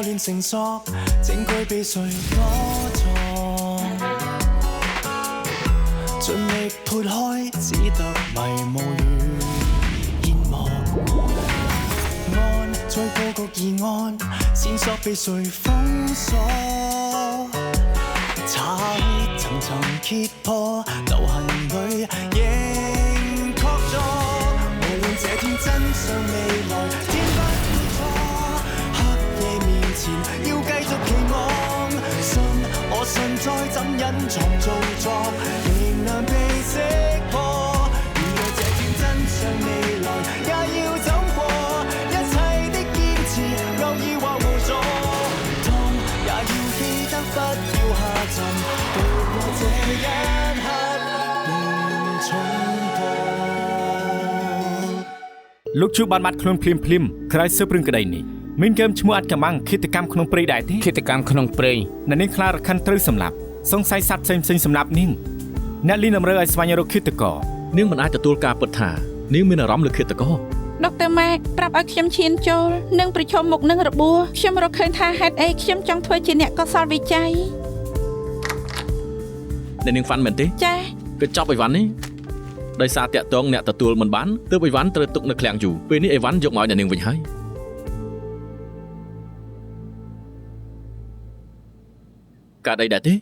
亂繩索，證據被誰攞錯？盡力撥開，只得迷霧與煙幕。案再佈局疑案，線索被誰封鎖？查去層層揭破，流行裏仍確鑿。無論這天真相未來，天不會錯。黑夜面前要繼續期望，信我信再怎隱藏造作，仍能被識破。如若這天真相未來，也要走過一切的堅持，偶爾或無助，痛也要記得不要下沉，渡過這一刻無重播。លោកជួបបានបាត់ខ្លួនភ្លាមក្រោយស៊ើបរឿងក្តីនេះមានគំឈ្មោះអត្តកម្មាំងឃាតកម្មក្នុងព្រៃដែរទេឃាតកម្មក្នុងព្រៃនៅនាងខ្លារខិនត្រូវសម្លាប់សង្ស័យសត្វផ្សេងសម្លាប់នាងអ្នកលីនតម្រូវឲ្យស្វែងរកឃាតករនាងមិនអាចទទួលការពិតថានាងមានអារម្មណ៍លើឃាតករដុកទ័រម៉ែប្រាប់ឲ្យខ្ញុំឈានចូលនិងប្រឈមមុខនឹងរបួសខ្ញុំរកឃើញថាហេតុអីខ្ញុំចង់ធ្វើជាអ្នកកសលវិច័យនាងហ្វាន់មែនទេចាគឺចប់អីវ៉ាន់នេះដោយសារតាក់ទងអ្នកទទួលមិនបានទើបអីវ៉ាន់ត្រូវទុកនៅឃ្លាំងយូរពេលនេះអីវ៉ាន់យកមកឲ្យនាងវិញហើយកើតអីដែរទេ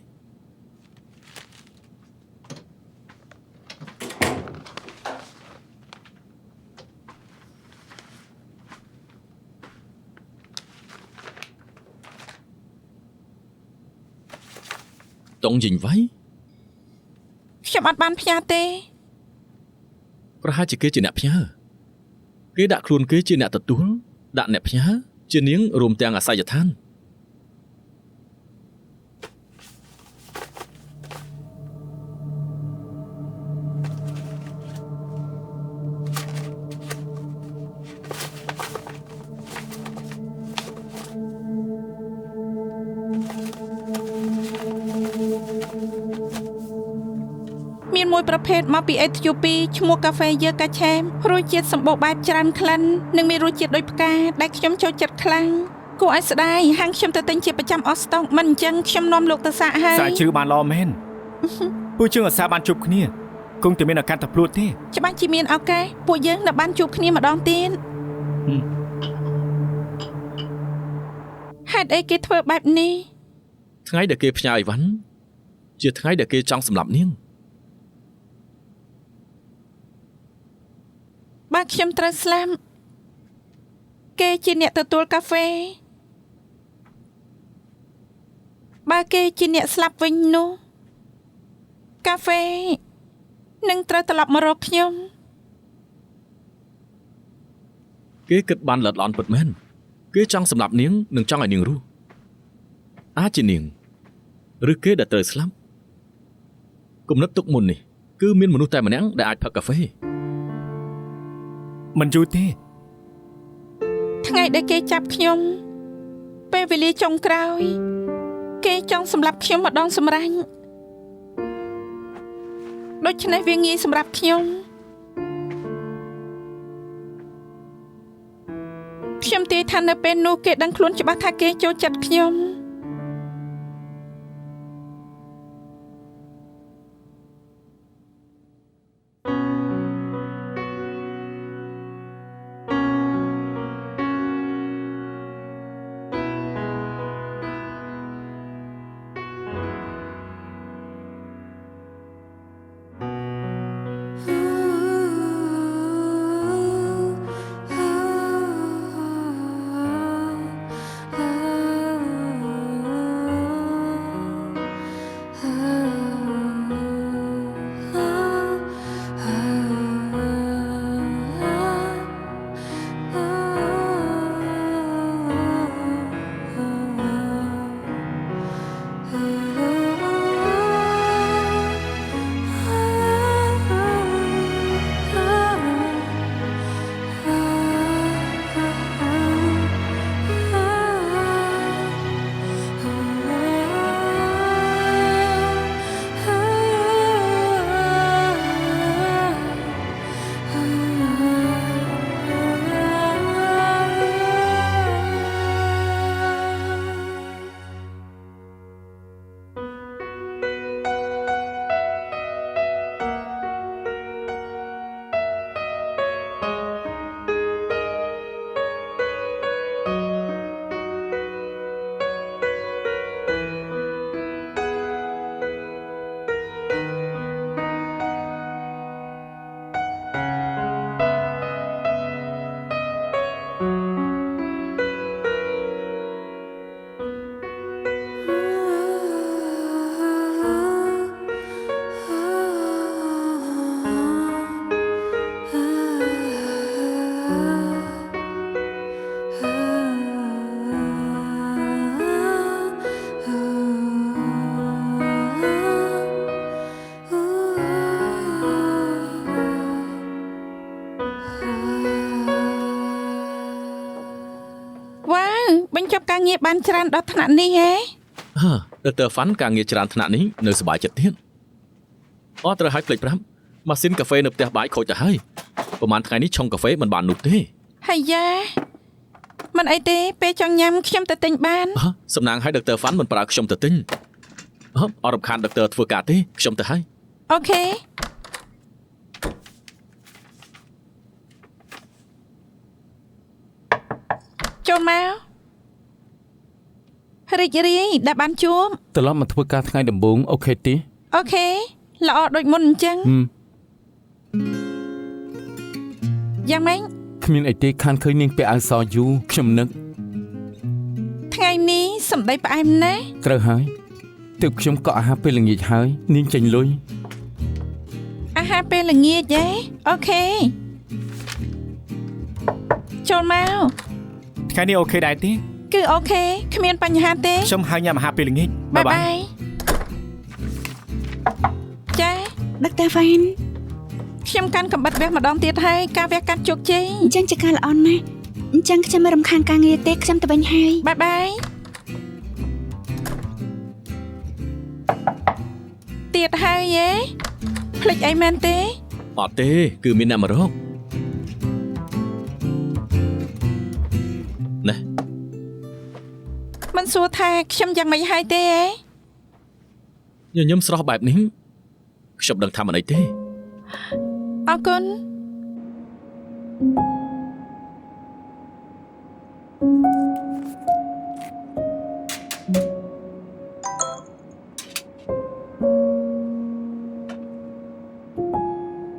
តងជីងវ៉ៃខ្ញុំអត់បានផ្ញើទេប្រហែលជាគេជាអ្នកផ្ញើគេដាក់ខ្លួនគេជាអ្នកទទួលដាក់អ្នកផ្ញើជានាងរួមទាំងអាសយដ្ឋានមួយប្រភេទមកពីអេធីយ៉ូពីឈ្មោះកាហ្វេយើកាឆេមរសជាតិសម្បូរបែបច្រើនក្លិននិងមានរសជាតិដូចផ្កាដែលខ្ញុំចូលចិត្តខ្លាំងគួរឲ្យស្ដាយហាងខ្ញុំទៅទិញជាប្រចាំអស់ស្តុកមិនអញ្ចឹងខ្ញុំនាំលោកទៅសាកហើយសាកជ្រឺបានល្អមែនពួកជើងអាសាបានជួបគ្នាគង់តែមានឱកាសទៅព្រួតទេច្បាស់ជាមានឱកាសពួកយើងនៅបានជួបគ្នាម្ដងទៀតហេតុអីគេធ្វើបែបនេះថ្ងៃដែលគេផ្ញើអីវ៉ាន់ជាថ្ងៃដែលគេចង់សម្លាប់នាងបើខ្ញុំត្រូវស្លាប់គេជាអ្នកទទួលកាហ្វេបើគេជាអ្នកស្លាប់វិញនោះកាហ្វេនឹងត្រូវត្រឡប់មករកខ្ញុំគេគិតបានល្អិតល្អន់ពិតមែនគេចង់សម្លាប់នាងនិងចង់ឲ្យនាងរស់អាចជានាងឬគេដែលត្រូវស្លាប់គំនិតទុកមុននេះគឺមានមនុស្សតែម្នាក់ដែលអាចផឹកកាហ្វេមិនយូរទេថ្ងៃដែលគេចាប់ខ្ញុំពេលវេលាចុងក្រោយគេចង់សម្លាប់ខ្ញុំម្ដងសម្រាញ់ដូច្នេះវាងាយសម្រាប់ខ្ញុំទាយថានៅពេលនោះគេដឹងខ្លួនច្បាស់ថាគេចូលចិត្តខ្ញុំ ចប់ការងារបានច្រើនដល់ថ្នាក់នេះហ៎ Dr. Fan ការងារច្រើនថ្នាក់នេះនៅសប្បាយចិត្តទៀតអត់ត្រូវឲ្យភ្លេចប្រាប់ម៉ាស៊ីនកាហ្វេនៅផ្ទះបាយខូចទៅហើយប្រហែលថ្ងៃនេះឆុងកាហ្វេមិនបាននោះទេ ហើយយ៉ាមិនអីទេពេលចង់ញ៉ាំខ្ញុំទៅទិញបាន សំណាងឲ្យ Dr. Fan មិនប្រើខ្ញុំទៅទិញអត់រំខាន Dr. ធ្វើការទេខ្ញុំទៅហើយ អូខេចូលមករីករាយដែលបានជួប ត្រឡប់មកធ្វើការថ្ងៃដំបូងអូខេទេ អូខេល្អដូចមុនអញ្ចឹងយ៉ាងម៉េច គ្មានអីទេខានឃើញនាងពាក់អាវសយូរខ្ញុំនឹក ថ្ងៃនេះសម្ដីផ្អែមណាស់ ត្រូវហើយទើបខ្ញុំក៏អាហារពេលល្ងាចហើយនាងចេញលុយ អាហារពេលល្ងាចហ៎អូខេចូលមក ថ្ងៃនេះអូខេដែរទេ គឺអូខេគ្មានបញ្ហាទេ ខ្ញុំហៅញ៉ាំអាហារពេលល្ងាច បាយបាយចា Dr. Fan ខ្ញុំកាន់កំបិតវះម្ដងទៀតហើយការវះកាត់ជោគជ័យ អញ្ចឹងជាការល្អណាស់អញ្ចឹងខ្ញុំមិនរំខានការងារទេខ្ញុំទៅវិញហើយ បាយបាយទៀតហើយហ៎ភ្លេចអីមែនទេ អត់ទេគឺមានអ្នកមករកណែ មិនសួរថាខ្ញុំយ៉ាងម៉េចហើយទេហ៎ ញញឹមស្រស់បែបនេះខ្ញុំដឹងថាមិនអីទេ អរគុណ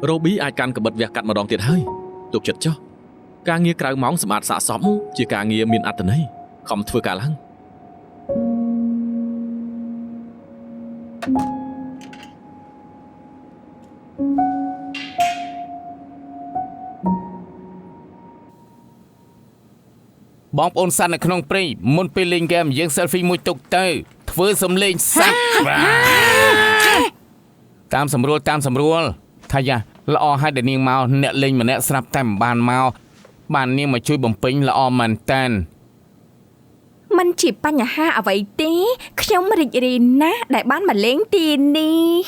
រ៉ូប៊ីអាចកាន់កាបិតវះកាត់ម្ដងទៀតហើយទុកចិត្តចុះការងារក្រៅម៉ោងសម្អាតស័ក្តិសមជាការងារមានអត្ថន័យខំធ្វើការឡើង បងប្អូនសាន់នៅក្នុងព្រៃមុនពេលលេងហ្គេមយើង selfie មួយទុកទៅធ្វើសំលេងស័ក្តិតាមស្រួលថាយ៉ាល្អហើយដែលនាងមកអ្នកលេងម្នាក់ស្រាប់តែមិនបានមកបាននាងមកជួយបំពេញល្អមែនតាន มันជាបញ្ហាអ្វីទេខ្ញុំរីករាយណាស់ដែលបានមកលេងទីនេះ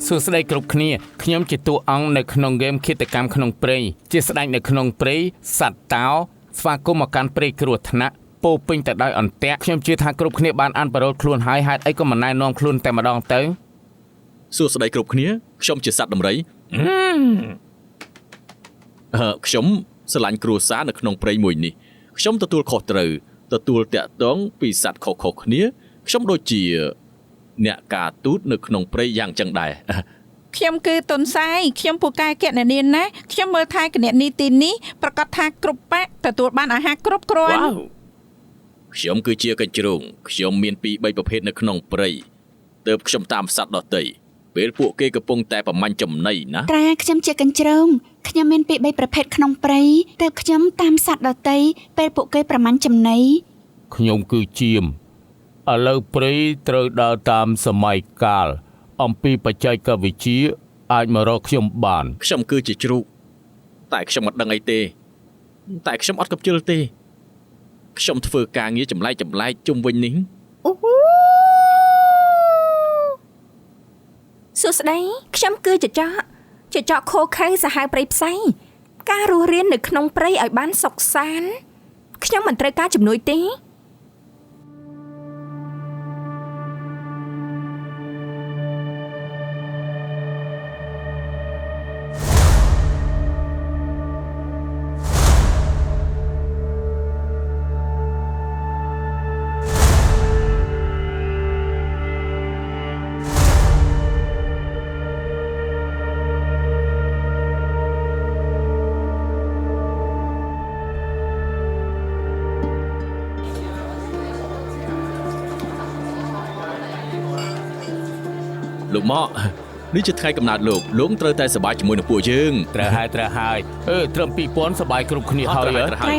សួស្តីគ្រប់គ្នាខ្ញុំជាតួអង្គនៅក្នុងហ្គេមឃាតកម្មក្នុងព្រៃជាស្ដេចនៅក្នុងព្រៃសត្វតោស្វាគមន៍មកកាន់ព្រៃគ្រោះថ្នាក់ពោពេញទៅដោយអន្ទាក់ខ្ញុំជឿថាគ្រប់គ្នាបានអានប៉ារ៉ូលខ្លួនហើយហេតុអីក៏មិនណែនាំខ្លួនតែម្ដងទៅ សួស្តីគ្រប់គ្នាខ្ញុំជាសត្វដំរីខ្ញុំស្រឡាញ់គ្រួសារនៅក្នុងព្រៃមួយនេះខ្ញុំទទួលខុសត្រូវទទួលតាក់ទងពីសត្វខុសៗគ្នាខ្ញុំដូចជាអ្នកការទូតនៅក្នុងព្រៃយ៉ាងចឹងដែរ ខ្ញុំគឺតុនសាយខ្ញុំពូកែកណនីណាខ្ញុំមើលថែគណនីទីនេះប្រកាសថាគ្រប់ប៉ាក់ទទួលបានអាហារគ្រប់គ្រាន់ ខ្ញុំគឺជាកញ្ជ្រោងខ្ញុំមានពី3ប្រភេទនៅក្នុងព្រៃទើបខ្ញុំតាមសត្វដទៃពេលពួកគេកំពុងតែប្រមាញ់ចំណីណា ត្រាខ្ញុំជាកញ្ជ្រោងខ្ញុំមានពី3ប្រភេទក្នុងព្រៃតែខ្ញុំតាមសត្វដតីពេលពួកគេប្រមាញ់ចំណី ខ្ញុំគឺជាមឥឡូវព្រៃត្រូវដើរតាមសម័យកាលអំពីបច្ចេកវិទ្យាអាចមករកខ្ញុំបាន ខ្ញុំគឺជាជ្រូកតែខ្ញុំអត់ដឹងអីទេតែខ្ញុំអត់កប់ជិលទេខ្ញុំធ្វើការងារចម្លែកជុំវិញនេះ សួស្តីខ្ញុំគឺចចកខូខៅសាហាវព្រៃផ្សៃការរស់រាននៅក្នុងព្រៃឲ្យបានសុខសាន្តខ្ញុំមិនត្រូវការជំនួយទេ អ លោកមកនេះជាថ្ងៃកំណើតលោកត្រូវតែសប្បាយជាមួយនឹងពួកយើង ត្រូវហើយត្រឹម2000សប្បាយគ្រប់គ្នាហើយ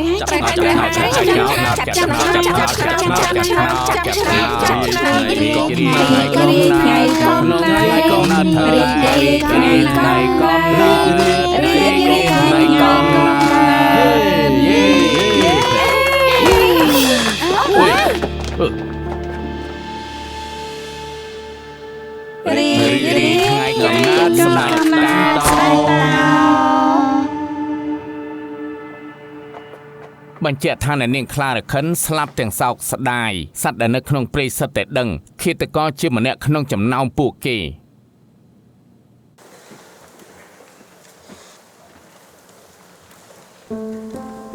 បញ្ជាក់ថាអ្នកនាងខ្លារខិនស្លាប់ទាំងសោកស្ដាយសត្វដែលនៅក្នុងព្រៃសិតតែដឹងឃាតករជាម្នាក់ក្នុងចំណោមពួកគេ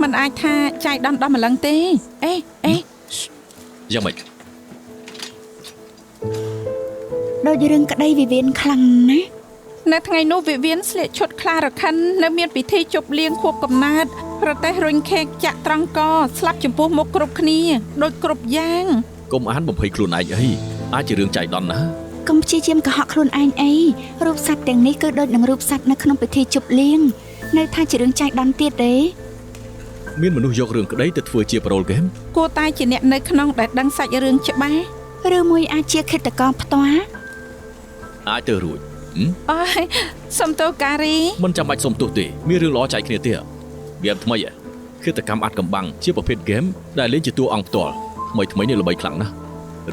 มันអាចថាចៃដន្យដល់ម្លឹងទេអេយ៉ាងម៉េច ដូចរឿងក្តីវិវានខ្លាំងណាស់ នៅថ្ងៃនោះវិវានស្លៀកឈុតខ្លារខិននៅមានពិធីជប់លៀងខួបកំណើតប្រទេសរុញខេកចាក់ត្រង់កស្លាប់ចំពោះមុខគ្រប់គ្នាដូចគ្រប់យ៉ាង កុំអានបំភ័យខ្លួនឯងអីអាចជារឿងចៃដន្យណា កុំព្យាយាមកុហកខ្លួនឯងអីរូបសត្វទាំងនេះគឺដូចនឹងរូបសត្វនៅក្នុងពិធីជប់លៀងនៅថាជារឿងចៃដន្យទៀតទេ មានមនុស្សយករឿងក្តីទៅធ្វើជាប្រូលហ្គេម គួរតែជាអ្នកនៅក្នុងដែលដឹងសាច់រឿងច្បាស់ ឬមួយអាចជាឃាតករផ្ទាល់ អាចទៅរួច អូយសុំទោសការី មិនចាំបាច់សុំទោសទេមានរឿងល្អចែកគ្នាទៀតហ្គេមថ្មីឃាតកម្មអាត់កំបាំងជាប្រភេទហ្គេមដែលលេងជាតួអង្គផ្ទាល់ថ្មីនេះល្បីខ្លាំងណាស់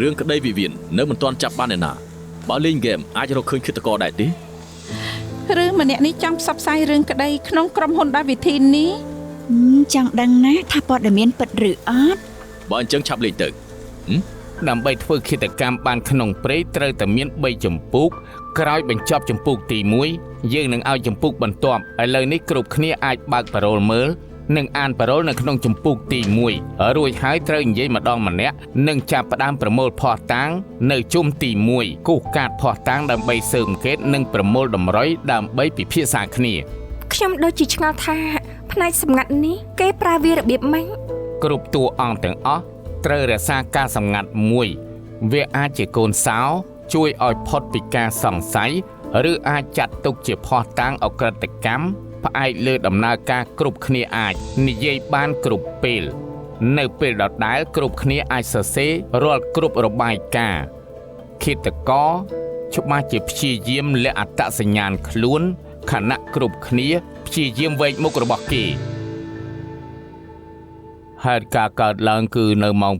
រឿងក្តីវិវាននៅមិនទាន់ចាប់បានឯណាបើលេងហ្គេមអាចរកឃើញឃាតករដែរទេ ឬម្នាក់នេះចង់ផ្សព្វផ្សាយរឿងក្តីក្នុងក្រុមហ៊ុនដោយវិធីនេះ ចង់ដឹងណាថាព័ត៌មានពិតឬអត់ បើអញ្ចឹងឆាប់លេងទៅ ដើម្បីធ្វើឃាតកម្មបានក្នុងព្រៃត្រូវតែមាន3ចម្ពោះក្រោយបញ្ចប់ចម្ពោះទី1យើងនឹងឲ្យចម្ពោះបន្ទាប់ឥឡូវនេះគ្រប់គ្នាអាចបើកប៉ារ៉ូលមើលនិងអានប៉ារ៉ូលនៅក្នុងចម្ពោះទី1រួចហើយត្រូវនិយាយម្ដងម្នាក់និងចាប់ផ្ដើមប្រមូលភស្តុតាងនៅជុំទី1គូសកាតភស្តុតាងដើម្បីស៊ើបអង្កេតនិងប្រមូលតម្រុយដើម្បីពិភាក្សាគ្នា ខ្ញុំដូចជាឆ្ងល់ថាផ្នែកសម្ងាត់នេះគេប្រើវារបៀបម៉េច គ្រប់តួអង្គទាំងអស់ត្រូវរក្សាការសម្ងាត់មួយវាអាចជាកូនសោជួយឲ្យផុតពីការសង្ស័យឬអាចចាត់ទុកជាភស្តុតាងអក្រិតកម្មផ្អែកលើដំណើរការគ្រប់គ្នាអាចនិយាយបានគ្រប់ពេលនៅពេលដដែលគ្រប់គ្នាអាចសរសេររាល់គ្រប់របាយការណ៍ឃាតករច្បាស់ជាព្យាយាមលាក់អត្តសញ្ញាណខ្លួនខណៈគ្រប់គ្នាព្យាយាមវែកមុខរបស់គេ ហេតុការកើតឡើងគឺនៅម៉ោង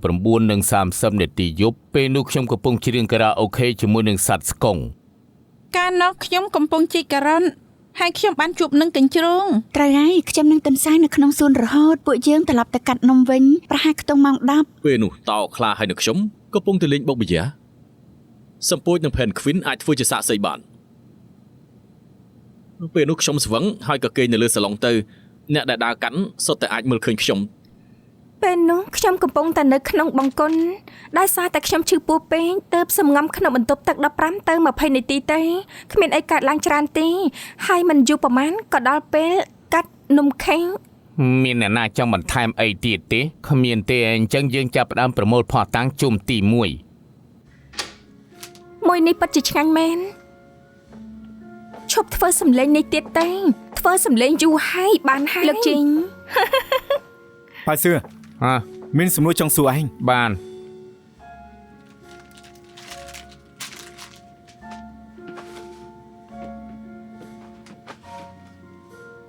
9:30 នាទីយប់ពេលនោះខ្ញុំកំពុងច្រៀងការ៉ាអូខេជាមួយនឹងសត្វស្កុង កាលនោះខ្ញុំកំពុងជីការ៉ុនហើយខ្ញុំបានជួបនឹងកញ្ជ្រោង ត្រូវហើយខ្ញុំនឹងទន្សាយនៅក្នុងសួនរហូតពួកយើងត្រឡប់ទៅកាត់នំវិញប្រហែលខ្ទង់ម៉ោង 10 ពេលនោះតោខ្លាហើយនៅខ្ញុំកំពុងទៅលេងបុកប៊ីយ៉ាសម្ពោចនឹងផេនខ្វីនអាចធ្វើជាសាកសីបានពេលនោះខ្ញុំស្វឹងហើយក៏គេងនៅលើសាឡុងទៅអ្នកដែលដើរកាន់សុទ្ធតែអាចមើលឃើញខ្ញុំ ពេលនោះខ្ញុំកំពុងតែនៅក្នុងបង្គន់ដោយសារតែខ្ញុំឈឺពោះពេកទើបសំងំក្នុងបន្ទប់ទឹក15ទៅ20នាទីទេគ្មានអីកើតឡើងច្រើនទេហើយមិនយូរប្រហែលក៏ដល់ពេលកាត់នំខេង មានអ្នកណាចង់បន្ថែមអីទៀតទេគ្មានទេអញ្ចឹងយើងចាប់ផ្ដើមប្រមូលភស្តុតាងជុំទី1 មួយនេះពិតជាឆ្ងាញ់មែនឈប់ធ្វើសំឡេងនេះទៀតទេធ្វើសំឡេងយូរហើយបានហើយលើកជីង ប៉ាសឿ មានសំណួរចង់សួរឯង បាន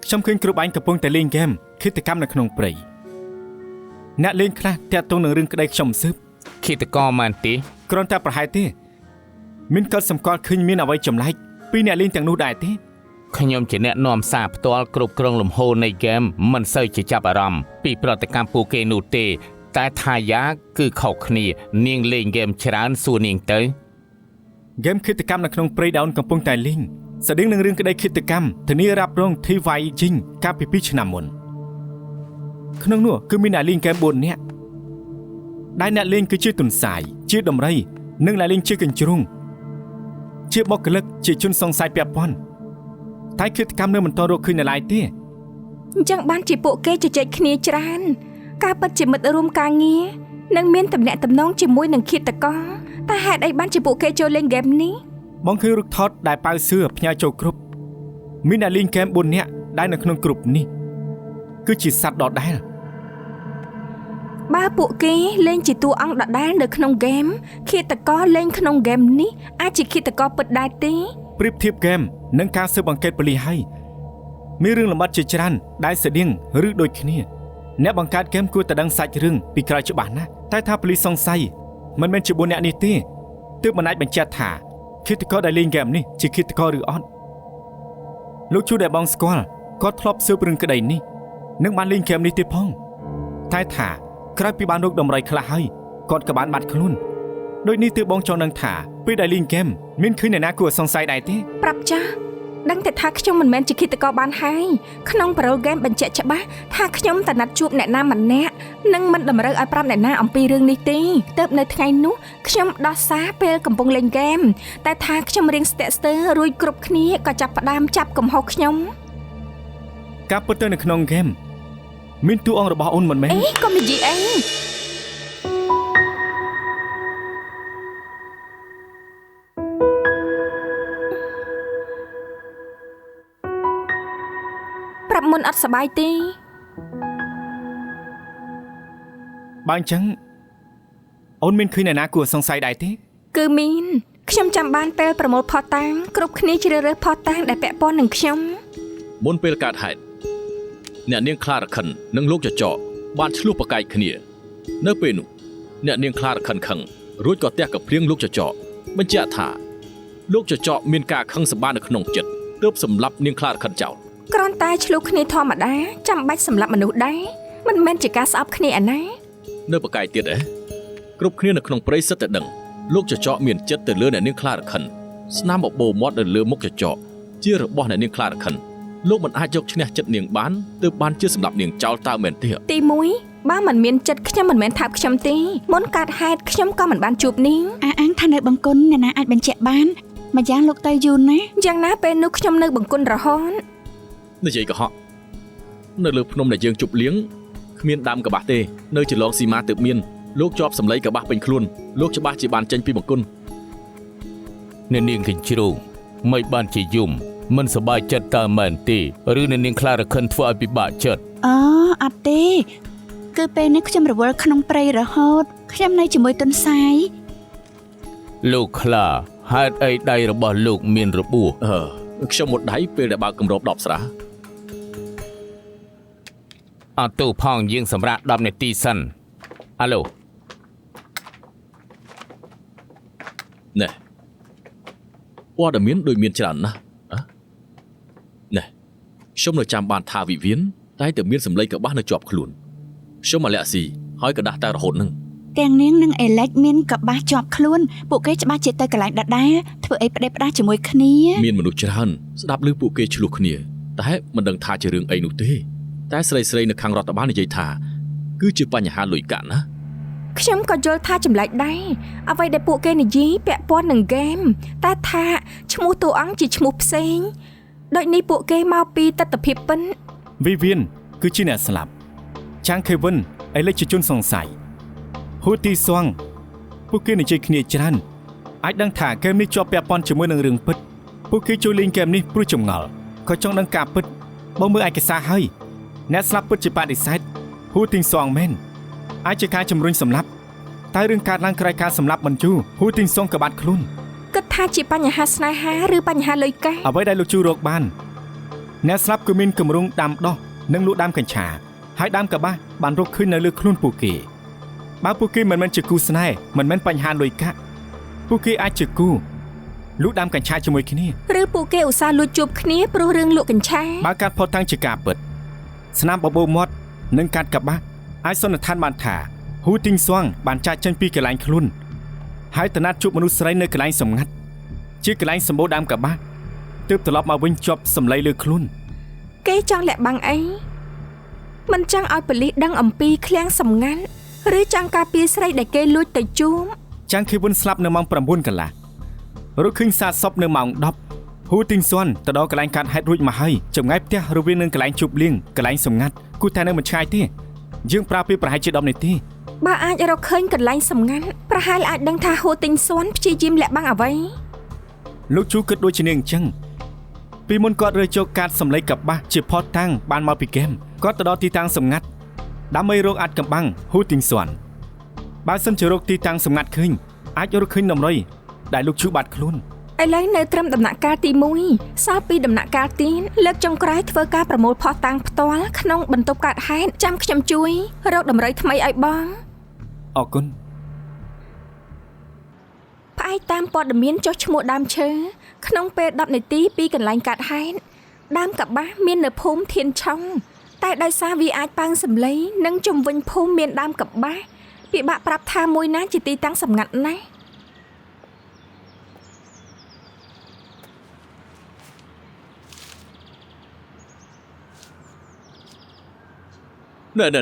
ខ្ញុំឃើញគ្រប់ឯងកំពុងតែលេងហ្គេមឃាតកម្មនៅក្នុងព្រៃអ្នកលេងខ្លះតាក់ទងនឹងរឿងក្តីខ្ញុំស៊ើប ឃាតករមែនទេ គ្រាន់តែប្រហែលទេមានកើតសម្គាល់ឃើញមានអ្វីចម្លែកពីអ្នកលេងទាំងនោះដែរទេ ខ្ញុំជាអ្នកនាំសារផ្ទាល់គ្រប់គ្រងលំហូរនៃហ្គេមមិនសូវជាចាប់អារម្មណ៍ពីប្រតិកម្មពួកគេនោះទេតែថាយ៉ាគឺខុសគ្នានាងលេងហ្គេមច្រើនសួរនាងទៅ ហ្គេមឃាតកម្មនៅក្នុងព្រៃដោនកំពុងតែលេងស្តៀងនឹងរឿងក្តីឃាតកម្មធានារ៉ាប់រងធីវ៉ៃជីងកាលពី2ឆ្នាំមុនក្នុងនោះគឺមានអ្នកលេងហ្គេម4នាក់ដែលអ្នកលេងគឺជាទុនសាយជាដំរីនិងអ្នកលេងជាកញ្ជ្រោងជាបុគ្គលិកជាជនសង្ស័យពាក់ព័ន្ធតែឃាតកម្មនៅមិនទាន់រកឃើញនៅឡើយទេ អញ្ចឹងបានជាពួកគេជជែកគ្នាច្រើនការពិតជាមិត្តរួមការងារនិងមានតំណែងតំណងជាមួយនឹងឃាតករតែហេតុអីបានជាពួកគេចូលលេងហ្គេមនេះ បងឃើញរូបថតដែលប៉ៅសឿផ្ញើចូលគ្រប់មានអ្នកលេងហ្គេម4នាក់ដែលនៅក្នុងក្រុមនេះគឺជាសត្វដដែល បើពួកគេលេងជាតួអង្គដដែលនៅក្នុងហ្គេមឃាតករលេងក្នុងហ្គេមនេះអាចជាឃាតករពិតដែរទេ ប្រៀបធៀបហ្គេមនិងការស៊ើបអង្កេតប៉ូលីសហើយមានរឿងលម្អិតជាច្រើនដែលស្តៀងឬដូចគ្នាអ្នកបង្កើតហ្គេមគួរតែដឹងសាច់រឿងពីក្រោយច្បាស់ណាស់តែថាប៉ូលីសសង្ស័យមិនមែនជា4អ្នកនេះទេទើបមិនអាចបញ្ជាក់ថាឃាតករដែលលេងហ្គេមនេះជាឃាតករឬអត់លោកជួដែលបងស្គាល់គាត់ធ្លាប់ស៊ើបរឿងក្តីនេះនិងបានលេងហ្គេមនេះទៀតផងតែថាក្រោយពីបានរកដំរីខ្លះហើយគាត់ក៏បានបាត់ខ្លួនដូចនេះទើបបងចង់ដឹងថាពេលដែលលេងហ្គេមមានឃើញអ្នកណាគួរសង្ស័យដែរទេ ប្រាប់ចាស់ដឹងតែថាខ្ញុំមិនមែនជាឃាតករបានហើយក្នុងប្រូហ្គេមបញ្ជាក់ច្បាស់ថាខ្ញុំតែណាត់ជួបអ្នកណាម្នាក់និងមិនតម្រូវឲ្យប្រាប់អ្នកណាអំពីរឿងនេះទេទើបនៅថ្ងៃនោះខ្ញុំដោះសារពេលកំពុងលេងហ្គេមតែថាខ្ញុំរៀងស្ទាក់ស្ទើររួចគ្រប់គ្នាក៏ចាប់ផ្ដើមចាប់កំហុសខ្ញុំ ការពិតទៅនៅក្នុងហ្គេមមានតួអង្គរបស់អូនមិនមែន អេកុំនិយាយអីប្រាប់មុនអត់សប្បាយទេ បើអញ្ចឹងអូនមានឃើញអ្នកណាគួរសង្ស័យដែរទេ គឺមានខ្ញុំចាំបានពេលប្រមូលផតតាំងគ្រប់គ្នាជ្រើសរើសផតតាំងដែលពាក់ព័ន្ធនឹងខ្ញុំ មុនពេលកើតហេតុអ្នកនាងខ្លារខិននិងលោកចចកបានឆ្លោះប្រកែកគ្នានៅពេលនោះអ្នកនាងខ្លារខិនខឹងរួចក៏ទះកាព្រៀងលោកចចកបញ្ជាក់ថាលោកចចកមានការខឹងសម្បារនៅក្នុងចិត្តទើបសម្លាប់នាងខ្លារខិនចោល គ្រាន់តែឆ្លោះគ្នាធម្មតាចាំបាច់សម្លាប់មនុស្សដែរមិនមែនជាការស្អប់គ្នាឯណា នៅប្រកែកទៀតគ្រប់គ្នានៅក្នុងព្រៃសិតតែដឹងលោកចចកមានចិត្តទៅលើអ្នកនាងខ្លារខិនស្នាមបបោមាត់នៅលើមុខចចកជារបស់អ្នកនាងខ្លារខិនលោកមិនអាចយកឈ្នះចិត្តនាងបានទើបបានជាសម្លាប់នាងចោលតើមែនទេ ទី1បើមិនមានចិត្តខ្ញុំមិនមែនថាបខ្ញុំទេមុនកើតហេតុខ្ញុំក៏មិនបានជួបនាង អាងថានៅបង្គន់អ្នកណាអាចបញ្ជាក់បានម្យ៉ាងលោកទៅយូរណាស់ យ៉ាងណាពេលនោះខ្ញុំនៅបង្គន់រហូត និយាយកុហកនៅលើភ្នំដែលយើងជប់លៀងគ្មានដើមកបាស់ទេនៅចន្លងស៊ីម៉ាទើបមានលោកជាប់សម្លៃកបាស់ពេញខ្លួនលោកច្បាស់ជាបានចេញពីបង្គន់ អ្នកនាងកញ្ជ្រោងមិនបានជាយំមិនសប្បាយចិត្តតើមែនទេឬអ្នកនាងខ្លារខិនធ្វើឲ្យពិបាកចិត្ត អូអត់ទេគឺពេលនេះខ្ញុំរវល់ក្នុងព្រៃរហូតខ្ញុំនៅជាមួយទុនសាយ លោកខ្លាហេតុអីដៃរបស់លោកមានរបួស ខ្ញុំmộtដៃពេលដែលបើកគម្រប10ស្រា អត់ទោសផងយើងសម្រាប់10នាទីសិនអាឡូ ណែព័ត៌មានដូចមានច្រើនណាស់ណែខ្ញុំនៅចាំបានថាវិវិនតែតែមានសម្លេងកបាស់នៅជាប់ខ្លួនខ្ញុំអាឡែស៊ីហើយក៏ដាស់តែរហូតនឹង ទាំងនាងនិងអេលិចមានកបាស់ជាប់ខ្លួនពួកគេច្បាស់ជាទៅកន្លែងដដែលធ្វើអីផ្ដេសផ្ដាស់ជាមួយគ្នា មានមនុស្សច្រើនស្ដាប់ឮពួកគេឆ្លោះគ្នាតែមិនដឹងថាជារឿងអីនោះទេតែស្រីៗនៅខាងរដ្ឋបាលនិយាយថាគឺជាបញ្ហាលុយកាក់ណា ខ្ញុំក៏យល់ថាចម្លែកដែរអ្វីដែលពួកគេនិយាយពាក់ព័ន្ធនឹងហ្គេមតែថាឈ្មោះតួអង្គជាឈ្មោះផ្សេងដូចនេះពួកគេមកពីទស្សនវិជ្ជាពិន Vivian គឺជាអ្នកស្លាប់ Chang Kevin អេលិចជាជនសង្ស័យ Hu Ti Suang ពួកគេនិយាយគ្នាច្រើនអាចដឹងថាហ្គេមនេះជាប់ពាក់ព័ន្ធជាមួយនឹងរឿងពិតពួកគេជួយលេងហ្គេមនេះព្រោះចម្ងល់ក៏ចង់ដឹងការពិតបើមើលឯកសារហើយអ្នកស្លាប់ពិតជាបដិសេធ Hu Ti Suang មែនអាចជាការជំរុញសម្លាប់តែរឿងកើតឡើងក្រោយការសម្លាប់មិនយូរ Hu Ti Suang ក៏បាត់ខ្លួន គិតថាជាបញ្ហាស្នេហាឬបញ្ហាលុយកាក់ អ្វីដែលលោកជូរកបានអ្នកស្លាប់គឺមានគម្រោងដាំដុះនិងលក់ដើមកញ្ឆាហើយដើមកបាស់បានរកឃើញនៅលើខ្លួនពួកគេបើពួកគេមិនមែនជាគូស្នេហ៍មិនមែនបញ្ហាលុយកាក់ពួកគេអាចជាគូលក់ដើមកញ្ឆាជាមួយគ្នា ឬពួកគេឧស្សាហ៍លួចជួបគ្នាព្រោះរឿងលក់កញ្ឆា បើការផុតតាំងជាការពិតស្នាមបបោមាត់និងកាត់កបាស់អាចសន្និដ្ឋានបានថា Hu Ti Suang បានចាកចេញពីកន្លែងខ្លួនហើយទៅណាត់ជួបមនុស្សស្រីនៅកន្លែងសម្ងាត់ជាកន្លែងសម្បូរដើមកបាស់ទើបត្រឡប់មកវិញជាប់សម្លៃលើខ្លួន គេចង់លាក់បាំងអីមិនចង់ឲ្យប៉ូលីសដឹងអំពីឃ្លាំងសម្ងាត់ឬចង់ការពារស្រីដែលគេលួចទៅជួប Chang Kevin ស្លាប់នៅម៉ោង 9 កន្លះរកឃើញសាកសពនៅម៉ោង 10 Hu Ti Suang ទៅដល់កន្លែងកាត់ហេតុរួចមកហើយចម្ងាយផ្ទះរវាងនឹងកន្លែងជប់លៀងកន្លែងសម្ងាត់គូតែនៅមិនឆ្ងាយទេយើងប្រើពេលប្រហែលជា10នាទី បើអាចរកឃើញកន្លែងសម្ងាត់ប្រហែលអាចដឹងថា Hu Ti Suang ព្យាយាមលាក់បាំងអ្វី លោកជូគិតដូចជានាងអញ្ចឹងពីមុនគាត់រើចូលកាត់សម្លេងកបាស់ជាផតតាំងបានមកពីហ្គេមគាត់ទៅដល់ទីតាំងសម្ងាត់ដើម្បីរកអាចកំបាំងហ៊ូទីងស៊ុនបើសិនជារកទីតាំងសម្ងាត់ឃើញអាចរកឃើញដំរីដែលលោកជូបាត់ខ្លួនឥឡូវនៅត្រឹមដំណាក់កាលទី1សល់ពីដំណាក់កាលទៀតលើកចុងក្រោយធ្វើការប្រមូលផុសតាំងផ្ទាល់ក្នុងបន្ទប់កាត់ហេតុចាំខ្ញុំជួយរកដំរីថ្មីឲ្យបងអរគុណផ្អែកតាមព័ត៌មានចុះឈ្មោះដើមឈើក្នុងពេល10នាទីពីកន្លែងកាត់ហេតុដើមកបាស់មាននៅភូមិធានឆុងតែដោយសារវាអាចប៉ាំងសម្លេងនិងជំវិញភូមិមានដើមកបាស់ពិបាកប្រាប់ថាមួយណាជាទីតាំងសម្ងាត់ណាស់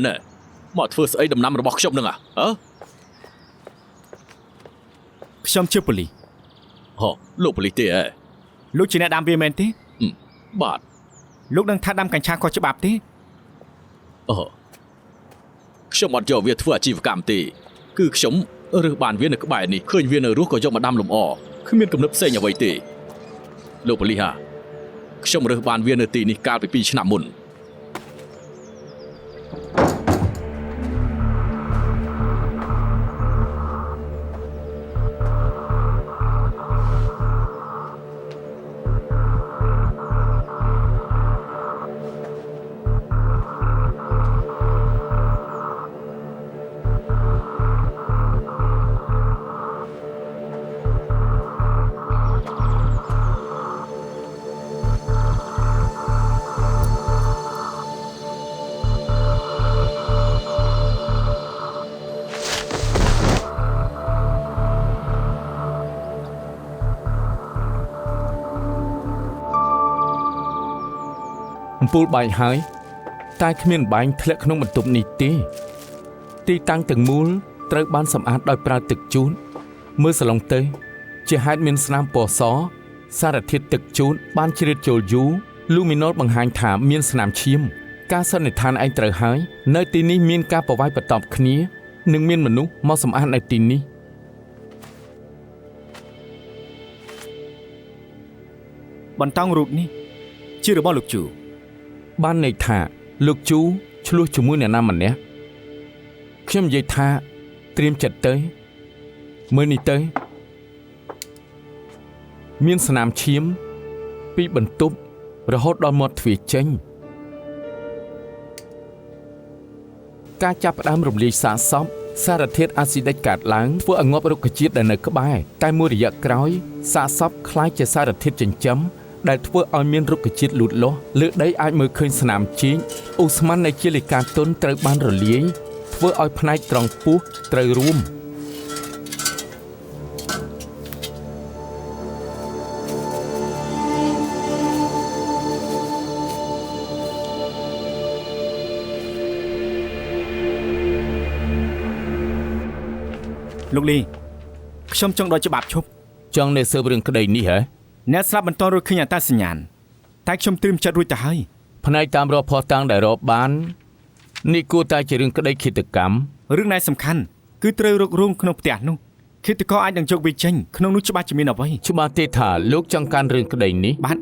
ណែមកធ្វើស្អីដំណាំរបស់ខ្ញុំនឹងខ្ញុំជាប៉ូលីសលោកប៉ូលីសទេលោកជាអ្នកដាំវាមែនទេបាទ លោកដឹងថាដាំកញ្ឆាខុសច្បាប់ទេខ្ញុំអត់យកវាធ្វើអាជីវកម្មទេគឺខ្ញុំរើសបានវានៅក្បែរនេះឃើញវានៅរស់ក៏យកមកដាំលម្អគ្មានគំនិតផ្សេងអ្វីទេលោកប៉ូលីសខ្ញុំរើសបានវានៅទីនេះកាលពី2ឆ្នាំមុនអំពូលបែកហើយតែគ្មានបែងធ្លាក់ក្នុងបន្ទប់នេះទេទីតាំងទាំងមូលត្រូវបានសម្អាតដោយប្រើទឹកជូតមើលសឡុងទៅជាហេតុមានស្នាមពណ៌សសារធាតុទឹកជូតបានជ្រៀតចូលយូរលូមីណុលបង្ហាញថាមានស្នាមឈាមការសន្និដ្ឋានឯងត្រូវហើយនៅទីនេះមានការប្រវាយបន្ទាប់គ្នានិងមានមនុស្សមកសម្អាតនៅទីនេះបន្តោងរូបនេះជារបស់លោកជូបានន័យថាលោកជូឆ្លោះជាមួយអ្នកណាម្នាក់ខ្ញុំនិយាយថាត្រៀមចិត្តទៅមើលនេះទៅមានស្នាមឈាមពីបន្ទប់រហូតដល់មាត់ទ្វារចេញការចាប់ផ្ដើមរំលាយសាកសពសារធាតុអាស៊ីដិកកើតឡើងធ្វើឲ្យងាប់រុក្ខជាតិដែលនៅក្បែរតែមួយរយៈក្រោយសាកសពคล้ายជាសារធាតុចិញ្ចឹមដែលធ្វើឲ្យមានរុក្ខជាតិលូតលាស់លើដីអាចមើលឃើញស្នាមជីកឧស្ម័ននៃជាលិកាទុនត្រូវបានរលាយធ្វើឲ្យផ្នែកត្រង់ពោះត្រូវរួមលោកលីខ្ញុំចង់ដល់ច្បាប់ឈប់ចង់នៅស៊ើបរឿងក្តីនេះហ៎អ្នកស្លាប់មិនតររកឃើញអត្តសញ្ញាណតែខ្ញុំត្រៀមចិត្តរួចទៅហើយផ្នែកតាមរកភស្តុតាងដែលរកបាននេះគួរតែជារឿងក្តីឃាតកម្មរឿងដែលសំខាន់គឺត្រូវរករោងក្នុងផ្ទះនោះឃាតករអាចនឹងយកវាចេញក្នុងនោះច្បាស់ជាមានអ្វីច្បាស់ទេថាលោកចង់កាន់រឿងក្តីនេះបាទ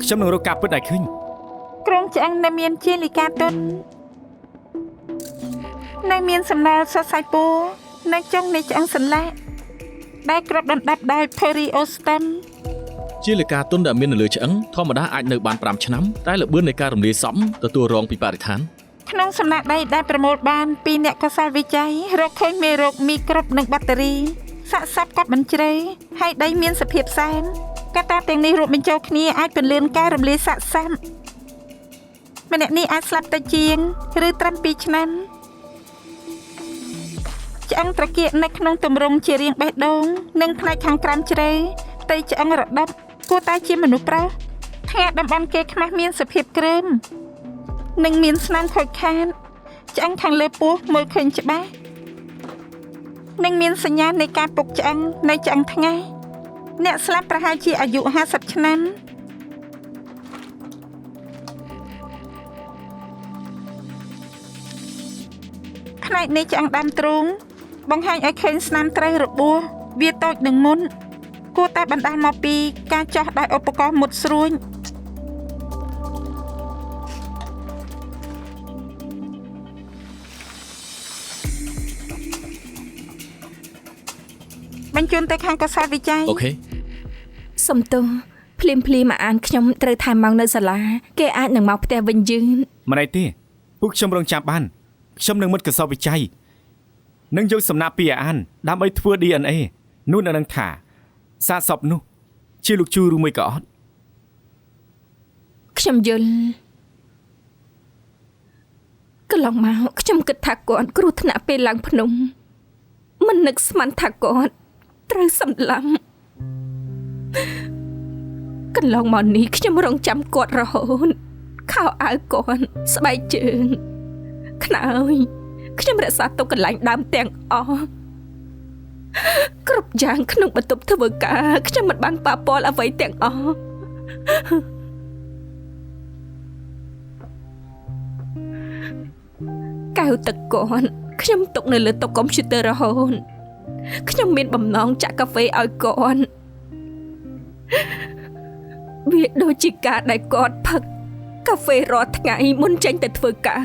ខ្ញុំនឹងរកការពិតឲ្យឃើញក្រុងឆ្អឹងដែលមានជាលិកាទុននៅមានសំណល់សរសៃពោនៅចុងនៃឆ្អឹងសន្លាក់ដែលគ្របដណ្ដប់ដោយ Periostem ជាលិកាទុនដែលមាននៅលើឆ្អឹងធម្មតាអាចនៅបាន5ឆ្នាំតែល្បឿននៃការរំលាយសំទទួលរងពីបរិស្ថានក្នុងសំណាក់ដីដែលប្រមូលបានពីអ្នកកសាលវិច័យរកឃើញមេរោគមីក្រូបនិងបាក់តេរីសាកសពកប់មិនជ្រៅហើយដីមានសភាពសែនកត្តាទាំងនេះរួមបញ្ចូលគ្នាអាចពន្លឿនការរំលាយសាកសពម្នាក់នេះអាចស្លាប់តិចជាងឬត្រឹម2ឆ្នាំឆ្អឹងត្រគាកនៅក្នុងទម្រង់ជារាងបេះដូងនិងផ្នែកខាងក្រោមជ្រៅផ្ទៃឆ្អឹងរដប់គួរតែជាមនុស្សប្រុសថ្ងាតំបន់គេខ្មាស់មានសភាពក្រើមនិងមានស្នាមខូចខាតឆ្អឹងខាងលើពោះមើលឃើញច្បាស់និងមានសញ្ញានៃការពុកឆ្អឹងនៅឆ្អឹងថ្ងាសអ្នកស្លាប់ប្រហែលជាអាយុ50ឆ្នាំផ្នែកនៃឆ្អឹងដើមទ្រូងបង្ហាញឲ្យឃើញស្នាមត្រូវរបួសវាតូចនឹងមុន គួរតែបណ្ដាលមកពីការចោះដោយឧបករណ៍មុតស្រួញបញ្ជូនទៅខាងកសលវិច័យ អូខេ សំទោសភ្លាមមកអានខ្ញុំត្រូវថែមម៉ោងនៅសាលាគេអាចនឹងមកផ្ទះវិញយឺន មិនអីទេពួកខ្ញុំរងចាំបានខ្ញុំនឹងមិត្តកសោវិច័យនឹងយកសំណាក់ពីអានដើម្បីធ្វើ DNA នោះនឹងថាសាកសពនោះជាលោកជូឬមួយក៏អត់ ខ្ញុំយល់កន្លងមកខ្ញុំគិតថាគាត់គ្រោះថ្នាក់ពេលឡើងភ្នំមិននឹកស្មានថាគាត់ត្រូវសម្លាប់កន្លងមកនេះខ្ញុំរងចាំគាត់រហូតខោអាវគាត់ស្បែកជើងខ្នើយខ្ញុំរក្សាទុកកន្លែងដើមទាំងអស់គ្រប់យ៉ាងក្នុងបន្ទប់ធ្វើការខ្ញុំមិនបានប៉ះពាល់អ្វីទាំងអស់កៅទឹកគាត់ខ្ញុំទុកនៅលើតុកុំព្យូទ័ររហូតខ្ញុំមានបំណងចាក់កាហ្វេឲ្យគាត់វាដូចជាការដែលគាត់ផឹកកាហ្វេរាល់ថ្ងៃមុនចេញទៅធ្វើការ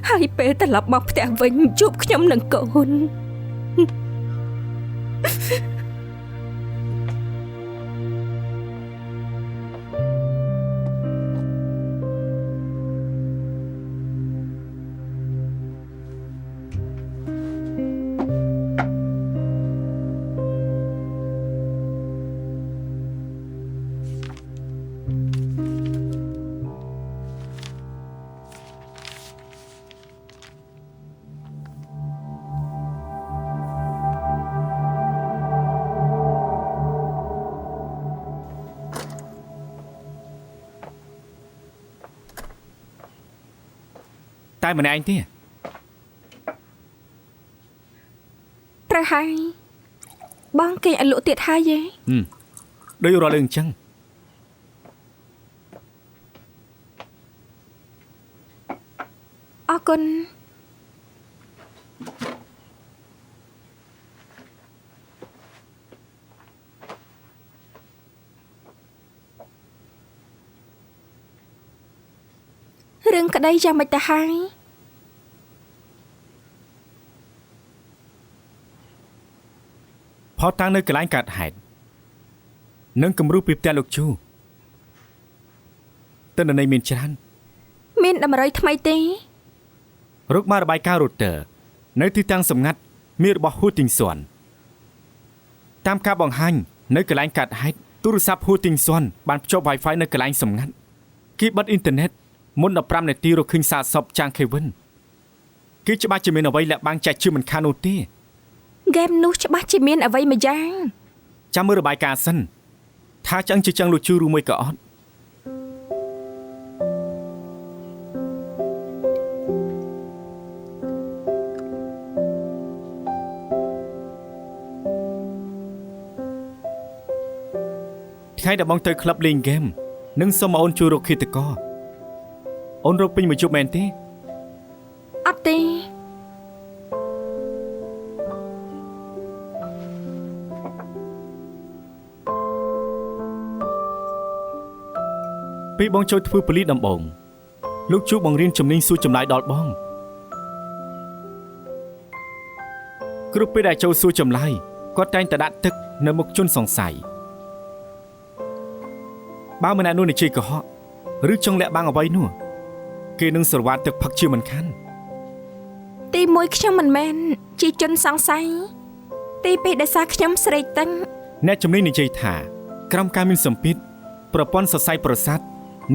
ហើយពេលត្រឡប់មកផ្ទះវិញជួបខ្ញុំនឹងកូនតែម្នាក់ឯងទេ ត្រូវហើយបងគេឲ្យលក់ទៀតហើយយេ ដូចរាល់រឿងអញ្ចឹង អរគុណរឿងក្តីយ៉ាងម៉េចទៅហើយ ផតតាំងនៅកន្លែងកើតហេតុនឹងគំរូពីផ្ទះលោកជូតើនៅនៃមានច្រើន មានតម្រុយថ្មីទេ រកមករបាយការណ៍រូទ័រនៅទីតាំងសម្ងាត់មានរបស់ហ៊ូទីងស៊ុនតាមការបង្ហាញនៅកន្លែងកើតហេតុទូរស័ព្ទហ៊ូទីងស៊ុនបានភ្ជាប់ Wi-Fi នៅកន្លែងសម្ងាត់គេបិទអ៊ីនធឺណិតមុន15នាទីរកឃើញសារសពចាងខេវិនគេច្បាស់ជាមានអ្វីលាក់បាំងចាច់ជឿមិនខាននោះទេ ហ្គេមនោះច្បាស់ជាមានអ្វីមួយយ៉ាង ចាំមើលរបាយការណ៍សិនថាចឹងជាចឹងលោកជូឬមួយក៏អត់ថ្ងៃដែលបងទៅក្លឹបលេងហ្គេមនឹងសុំអូនជួយរកឃាតករអូនរកពេញមួយជប់មែនទេ អត់ទេ ពេលបងចូលធ្វើប៉ូលីសដំបងលោកជួបបង្រៀនជំនាញសួរចម្លើយដល់បងគ្រប់ពេលដែលចូលសួរចម្លើយគាត់តែងតែដាក់ទឹកនៅមុខជនសង្ស័យបើមិននោះនិយាយកុហកឬចង់លាក់បាំងអ្វីនោះគេនឹងស្រវាតទឹកផឹកជាមិនខាន ទី1ខ្ញុំមិនមែនជាជនសង្ស័យទី2ដោយសារខ្ញុំស្រេកតឹង អ្នកជំនាញនិយាយថាក្រោមការមានសម្ពាធប្រព័ន្ធសរសៃប្រសាទ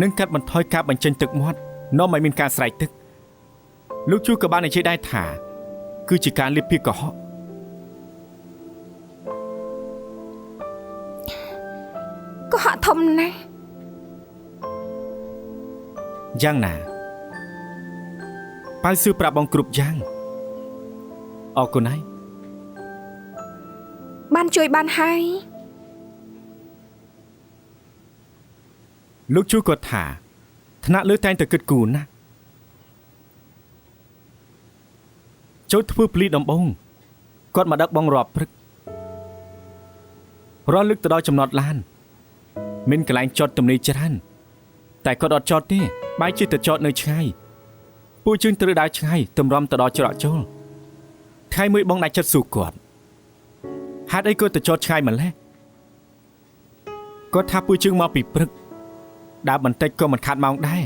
នឹងកាត់បន្ថយការបញ្ចេញទឹកមាត់នាំឲ្យមានការស្រែកទឹកលោកជួក៏បាននិយាយដែរថាគឺជាការលៀបពីកុហក កុហកធំណាស់ យ៉ាងណាប៉ៅសឺប្រាប់បងគ្រប់យ៉ាងអរគុណហើយ បានជួយបានហើយ លោកជួគាត់ថាថ្នាក់លើតែងតែគិតគូរណាស់ចូលធ្វើប៉ូលីសដំបងគាត់មកដឹកបងរាប់ព្រឹក រលឹកទៅដល់ចំណតឡានមានកន្លែងចតទំនេរច្រើនតែគាត់អត់ចតទេបែរជាទៅចតនៅឆ្ងាយពួកយើងត្រូវដើរឆ្ងាយតម្រាំទៅដល់ច្រកចូលថ្ងៃមួយបងដាច់ចិត្តសួរគាត់ហេតុអីគាត់ទៅចតឆ្ងាយម្ល៉េះគាត់ថាពួកយើងមកពីព្រឹកដើរបន្តិចក៏មិនខាត់ម៉ោងដែរ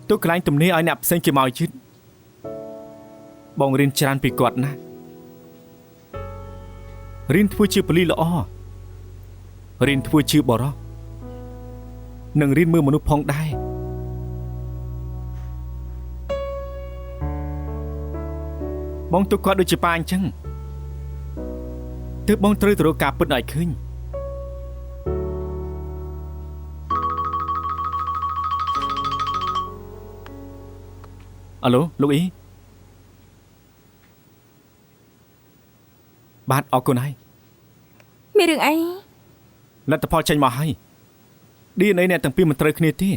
ទុកកន្លែងទំនេរឲ្យអ្នកផ្សេងគេមកយឺតបងរៀនច្រើនពីគាត់ណាស់រៀនធ្វើជាប៉ូលីសល្អរៀនធ្វើជាបរិសុទ្ធនិងរៀនមើលមនុស្សផងដែរបងទុកគាត់ដូចជាប៉ាអញ្ចឹងទើបបងត្រូវទៅរកការពិតឲ្យឃើញអាឡូលោកអ៊ីបាទអរគុណហើយមានរឿងអីលទ្ធផលចេញមកហើយ DNA អ្នកទាំងពីរមិនត្រូវគ្នាទេ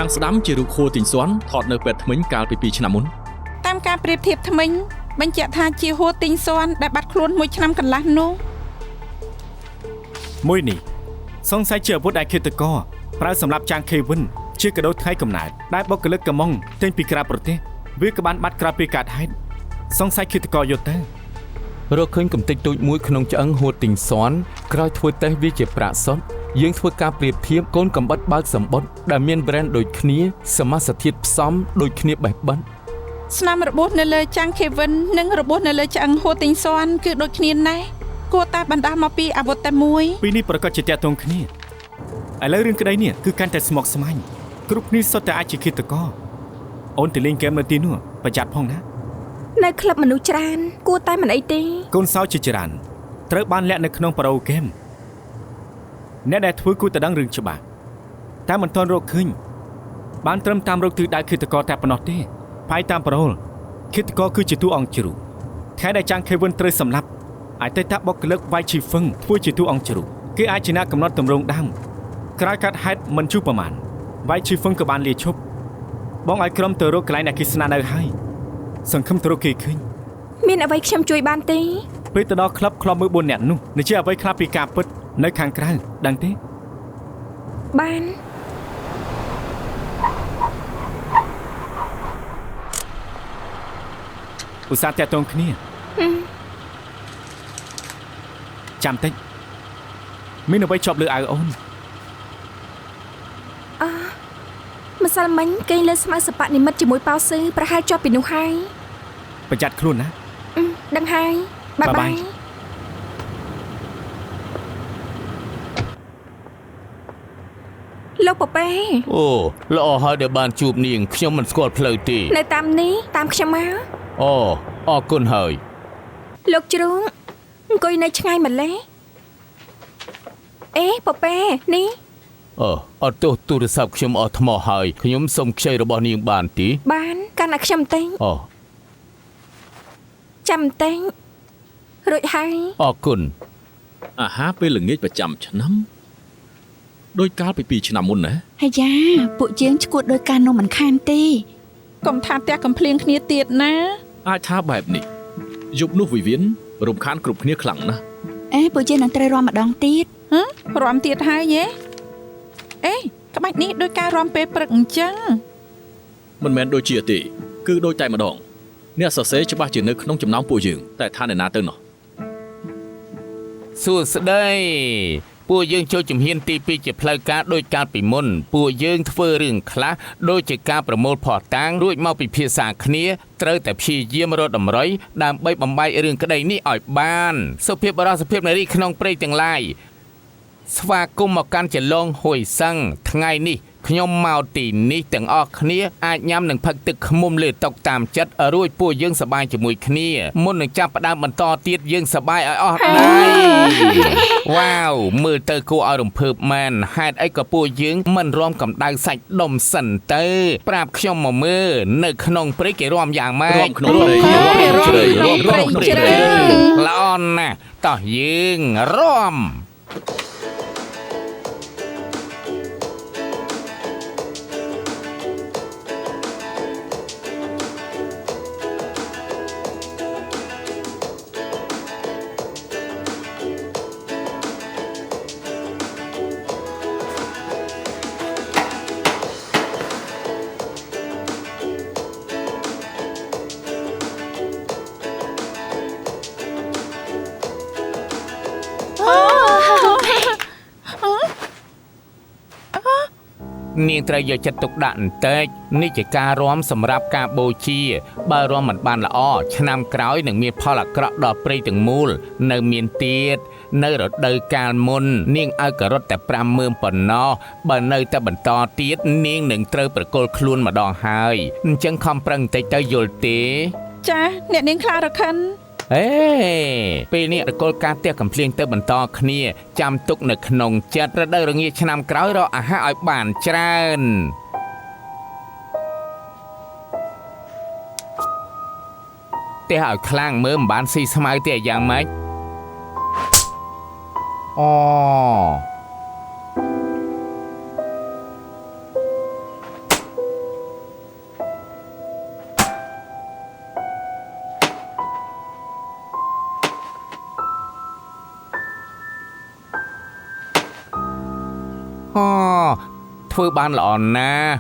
ខាងស្ដាំជារូបខួរទីងស៊ွမ်းថតនៅពេទ្យថ្មិញកាលពី2ឆ្នាំមុន តាមការប្រៀបធៀបថ្មិញបញ្ជាក់ថាជាហួរទីងស៊ន់ដែលបាត់ខ្លួន1ឆ្នាំកន្លះនោះមួយនេះសង្ស័យជាអាវុធដែលឃាតករប្រើសម្រាប់ចាងខេវិនជាកដោថ្ងៃកំណើតដែលបុគ្គលិកកំងចេញពីក្រៅប្រទេសវាក៏បានបាត់ក្រៅពីកើតហេតុសង្ស័យឃាតករយកទៅរកឃើញកំទេចតូចមួយក្នុងឆ្អឹងហួរទីងស៊ន់ក្រោយធ្វើតេស្តវាជាប្រាក់សុទ្ធយើងធ្វើការប្រៀបធៀបកូនកំបិតបើកសម្បត្តិដែលមាន brand ដូចគ្នាសមាសធាតុផ្សំដូចគ្នាបេះបិទស្នាមរបួសនៅលើចាំងខេវិននិងរបួសនៅលើឆ្អឹងហួរទីងស៊ន់គឺដូចគ្នាណាស់គួរតែបណ្ដាលមកពីអាវុធតែមួយពីនេះប្រកាសជាតាក់ទងគ្នាឥឡូវរឿងក្តីនេះគឺកាន់តែស្មុគស្មាញគ្រប់គ្នាសុទ្ធតែអាចជាឃាតករអូនទៅលេងហ្គេមនៅទីនោះប្រយ័ត្នផងណានៅក្លឹបមនុស្សច្រើនគួរតែមិនអីទេកូនសោជាច្រើនត្រូវបានលាក់នៅក្នុងប្រូហ្គេមអ្នកដែលធ្វើគួរតែដឹងរឿងច្បាស់តែមិនទាន់រកឃើញបានត្រឹមតាមរកទិសដៅឃាតករតែប៉ុណ្ណោះទេផាយតាមប្រូលឃាតករគឺជាតួអង្គជ្រូកខែដែលចាំងខេវិនត្រូវសម្លាប់អតីតបុគ្គលិកវ៉ៃឈីហ្វឹងធ្វើជាតួអង្គជ្រូកគេអាចជាអ្នកកំណត់ទម្រង់ដើមក្រោយកាត់ហេតុមិនជួបប្រមាណវ៉ៃឈីហ្វឹងក៏បានលាឈប់បងឲ្យក្រុមទៅរកកន្លែងដែលគេស្នាក់នៅហើយសង្ឃឹមទៅរកគេឃើញមានអ្វីខ្ញុំជួយបានទេពេលទៅដល់ក្លឹបខ្លប់មើល4នាក់នោះនិយាយអ្វីខ្លះពីការពិតនៅខាងក្រៅដឹងទេបានឧស្សាហ៍តាក់ទងគ្នាចាំតិចមានអ្វីជាប់លើអាវអូនម្សិលមិញគេលើស្មៅសបនិមិត្តជាមួយប៉ៅស៊ឺប្រហែលជាប់ពីនោះហើយប្រយ័ត្នខ្លួនណាដឹងហើយបាយលោកប៉ប៉េអូល្អហើយដែលបានជួបនាងខ្ញុំមិនស្គាល់ផ្លូវទេនៅតាមនេះតាមខ្ញុំមកអូអរគុណហើយលោកជ្រូងអង្គុយនៅឆ្ងាយម្លេះអេប៉ប៉េនេះអត់ទោះទូរស័ព្ទខ្ញុំអត់ថ្មហើយខ្ញុំសុំខ្ចីរបស់នាងបានទេបានកាន់តែខ្ញុំតែងចាំតែងរួចហើយអរគុណអាហារពេលល្ងាចប្រចាំឆ្នាំដោយកាលពី2ឆ្នាំមុនណាហើយយ៉ាពួកយើងឈួតដោយការនំមិនខានទេកុំថាផ្ទះកំភ្លៀងគ្នាទៀតណាអាចថាបែបនេះយប់នោះវិវិនរំខានគ្រប់គ្នាខ្លាំងណាស់ពួកយើងនឹងត្រូវរាំម្ដងទៀតរាំទៀតហើយក្បាច់នេះដោយការរាំពេលព្រឹកអញ្ចឹងមិនមែនដូចជាទេគឺដូចតែម្ដងអ្នកសរសេរច្បាស់ជានៅក្នុងចំណោមពួកយើងតែថាអ្នកណាទៅនោះសួស្ដីពួកយើងចូលជំហានទី2ជាផ្លូវការដោយកាលពីមុនពួកយើងធ្វើរឿងខ្លះដូចជាការប្រមូលភស្តុតាងរួចមកពិភាក្សាគ្នាត្រូវតែព្យាយាមរកតម្រុយដើម្បីបំបែករឿងក្តីនេះឲ្យបានសុភាពបរិសុភាពនារីក្នុងព្រៃទាំងឡាយស្វាគមន៍មកកាន់ចលងហួយសឹងថ្ងៃនេះខ្ញុំមកទីនេះទាំងអស់គ្នាអាចញ៉ាំនឹងផឹកទឹកឃ្មុំលើតុតាមចិត្តរួចពួកយើងសប្បាយជាមួយគ្នាមុននឹងចាប់ផ្ដើមបន្តទៀតយើងសប្បាយឲ្យអស់ដៃវ៉ាវ មើលទៅគួរឲ្យរំភើបមែនហេតុអីក៏ពួកយើងមិនរំកម្ដៅសាច់ដុំសិនទៅប្រាប់ខ្ញុំមកមើលនៅក្នុងព្រៃគេរំយ៉ាងម៉េច រំក្នុងព្រៃ ល្អណាស់តោះយើងរំ នាងត្រូវយកចិត្តទុកដាក់បន្តិចនេះជាការរាំសម្រាប់ការបូជាបើរាំមិនបានល្អឆ្នាំក្រោយនឹងមានផលអាក្រក់ដល់ព្រៃទាំងមូលនៅមានទៀតនៅរដូវកាលមុននាងឲ្យក៏រត់តែ 50000 ប៉ុណ្ណោះបើនៅតែបន្តទៀតនាងនឹងត្រូវប្រគល់ខ្លួនម្ដងហើយអញ្ចឹងខំប្រឹងបន្តិចទៅយល់ទេ ចាអ្នកនាងខ្លារខិន អេពេលនេះរកុលការផ្ទះកំភ្លៀងទៅបន្តគ្នាចាំទុកនៅក្នុងចិត្តរដូវរងាឆ្នាំក្រោយរកអាហារឲ្យបានច្រើនតែឲ្យខ្លាំងមើលមិនបានស៊ីស្មៅទេយ៉ាងម៉េចអូ ធ្វើបានល្អណាស់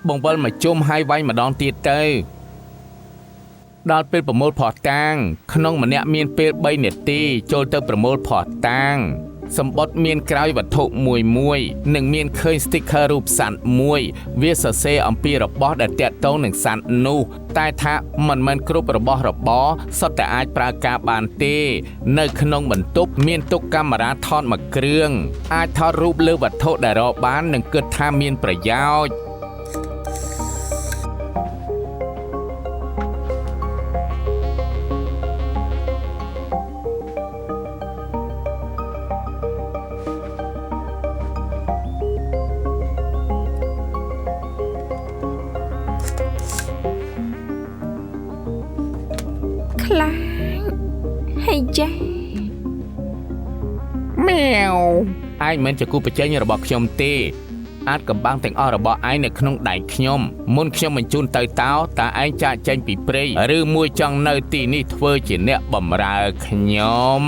បងវិលមកជុំហើយវាយម្ដងទៀតទៅដល់ពេលប្រមូលផោះតាំងក្នុងម្នាក់មានពេល3នាទីចូលទៅប្រមូលផោះតាំងសម្បត្តិមានក្រោយវត្ថុមួយនិងមានឃើញ sticker រូបសត្វមួយវាសរសេរអំពីរបស់ដែលតាក់ទងនឹងសត្វនោះតែថាមិនមែនគ្រប់របស់របរសុទ្ធតែអាចប្រើការបានទេនៅក្នុងបន្ទប់មានទុកកាមេរ៉ាថតមួយគ្រឿងអាចថតរូបលើវត្ថុដែលរកបាននិងគិតថាមានប្រយោជន៍ ខ្លាញ់ហើយចា៎ ម៉ែវឯងមិនជាគូប្រជែងរបស់ខ្ញុំទេអាចកំបាំងទាំងអស់របស់ឯងនៅក្នុងដៃខ្ញុំមុនខ្ញុំបញ្ជូនទៅតើឯងចាកចេញពីព្រៃឬមួយចង់នៅទីនេះធ្វើជាអ្នកបម្រើខ្ញុំ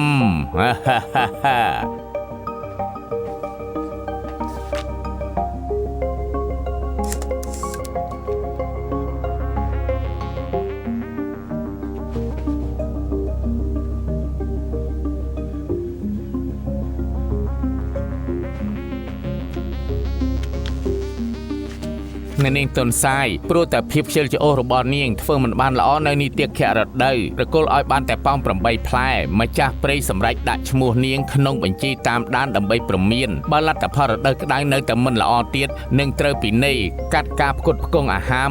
នាងទុនសាយព្រោះតែភាពខ្ជិលច្អូសរបស់នាងធ្វើមិនបានល្អនៅនីតិខៈរដូវរកុលឲ្យបានតែប៉ោម8ផ្លែម្ចាស់ព្រៃសម្រេចដាក់ឈ្មោះនាងក្នុងបញ្ជីតាមដានដើម្បីព្រមានបើលទ្ធផលរដូវក្តៅនៅតែមិនល្អទៀតនឹងត្រូវពិន័យកាត់ការផ្គត់ផ្គង់អាហារ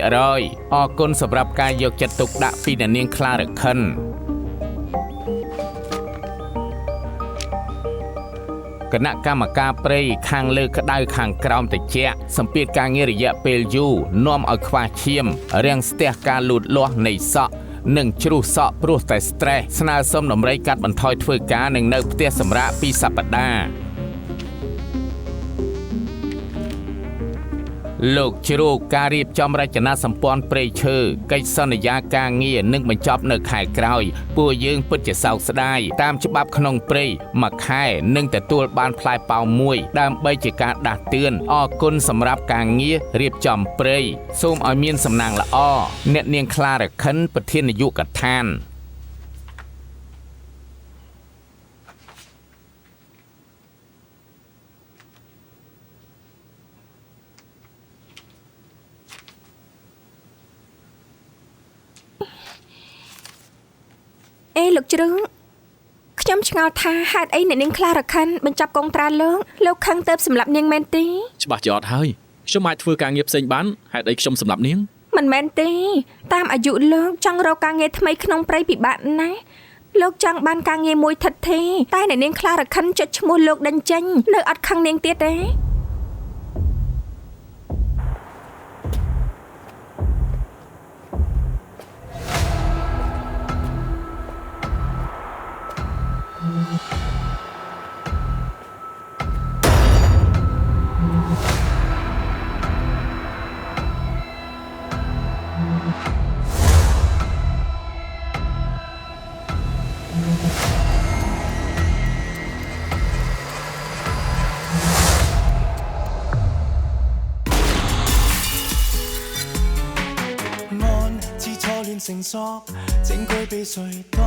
20% អរគុណសម្រាប់ការយកចិត្តទុកដាក់ពីអ្នកនាងខ្លារខិន គណៈកម្មការព្រៃខាងលើក្តៅខាងក្រោមត្រជាក់សម្ពាធការងាររយៈពេលយូរនាំឲ្យខ្វះឈាមរាំងស្ទះការលូតលាស់នៃសក់និងជ្រុះសក់ព្រោះតែ stress ស្នើសុំដំរីកាត់បន្ថយធ្វើការនិងនៅផ្ទះសម្រាក2សប្តាហ៍ លោកជ្រូកការរៀបចំរចនាសម្ព័ន្ធព្រៃឈើកិច្ចសន្យាការងារនឹងបញ្ចប់នៅខែក្រោយពួកយើងពិតជាសោកស្ដាយតាមច្បាប់ក្នុងព្រៃមួយខែនឹងទទួលបានផ្លែប៉ោមមួយដើម្បីជាការដាស់តឿនអរគុណសម្រាប់ការងាររៀបចំព្រៃសូមឲ្យមានសំណាងល្អអ្នកនាងខ្លារខិនប្រធាននាយកដ្ឋាន អេលោកជ្រឹងខ្ញុំឆ្ងល់ថាហេតុអីអ្នកនាងខ្លារខិនបញ្ចប់កងត្រាលោកខឹងទៅសម្លាប់នាងមែនទេ ច្បាស់ជាអត់ហើយខ្ញុំអាចធ្វើការងារផ្សេងបានហេតុអីខ្ញុំសម្លាប់នាង មិនមែនទេតាមអាយុលោកចង់រកការងារថ្មីក្នុងព្រៃពិបាកណាស់ លោកចង់បានការងារមួយថិតថេរតែអ្នកនាងខ្លារខិនចុចឈ្មោះលោកដេញចេញនៅអត់ខាងនាងទៀតទេ 成熟，證據被誰躲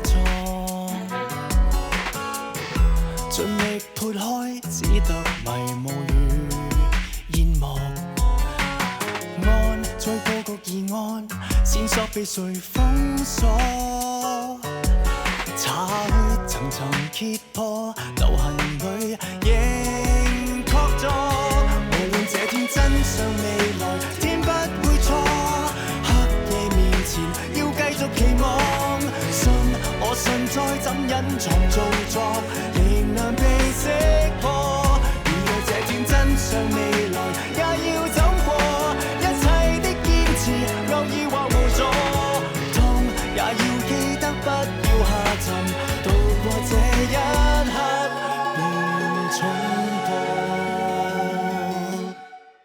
藏？盡力撥開，只得迷霧與煙幕。案在佈局疑案，線索被誰封鎖？查去層層揭破，流行裏仍確鑿。無論這天真相未來，天不會錯。要繼續期望，信我信再怎隱藏做作，仍能被寫。